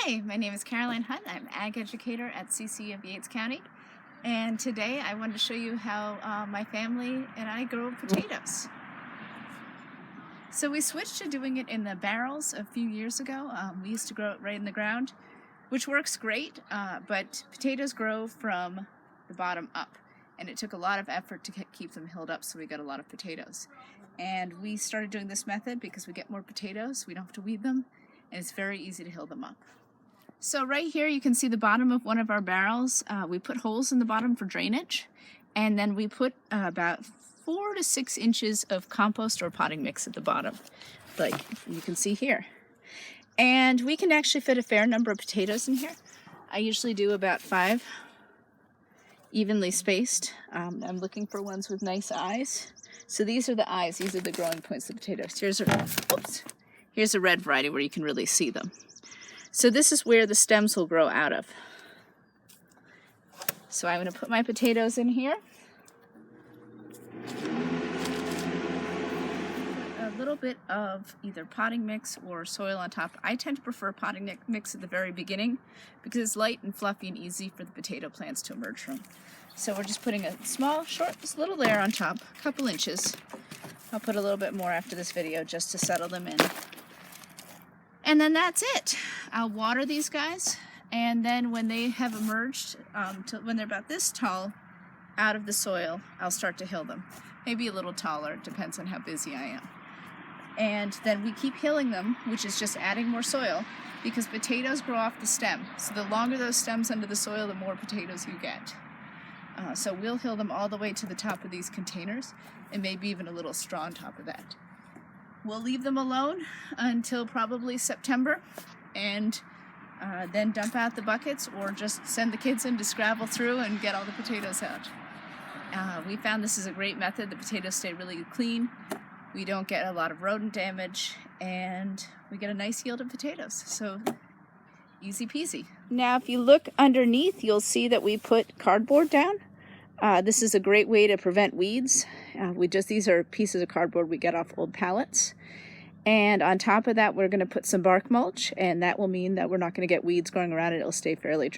Hi, my name is Caroline Hunt. I'm Ag Educator at CC of Yates County, and today I wanted to show you how my family and I grow potatoes. So we switched to doing it in the barrels a few years ago. We used to grow it right in the ground, which works great, but potatoes grow from the bottom up, and it took a lot of effort to keep them hilled up, so we got a lot of potatoes. And we started doing this method because we get more potatoes, we don't have to weed them, and it's very easy to hill them up. So right here you can see the bottom of one of our barrels. We put holes in the bottom for drainage, and then we put about 4 to 6 inches of compost or potting mix at the bottom, like you can see here. And we can actually fit a fair number of potatoes in here. I usually do about 5, evenly spaced. I'm looking for ones with nice eyes. So these are the eyes, these are the growing points of potatoes. Here's a red variety where you can really see them. So this is where the stems will grow out of. So I'm going to put my potatoes in here. A little bit of either potting mix or soil on top. I tend to prefer potting mix at the very beginning because it's light and fluffy and easy for the potato plants to emerge from. So we're just putting a small, short, just little layer on top, a couple inches. I'll put a little bit more after this video just to settle them in. And then that's it. I'll water these guys, and then when they have emerged, when they're about this tall out of the soil, I'll start to hill them. Maybe a little taller, it depends on how busy I am. And then we keep hilling them, which is just adding more soil, because potatoes grow off the stem. So the longer those stems under the soil, the more potatoes you get. So we'll hill them all the way to the top of these containers, and maybe even a little straw on top of that. We'll leave them alone until probably September, and then dump out the buckets or just send the kids in to scrabble through and get all the potatoes out. We found this is a great method. The potatoes stay really clean. We don't get a lot of rodent damage, and we get a nice yield of potatoes. So easy peasy. Now if you look underneath, you'll see that we put cardboard down. This is a great way to prevent weeds. These are pieces of cardboard we get off old pallets. And on top of that, we're going to put some bark mulch, and that will mean that we're not going to get weeds growing around it. It'll stay fairly dry.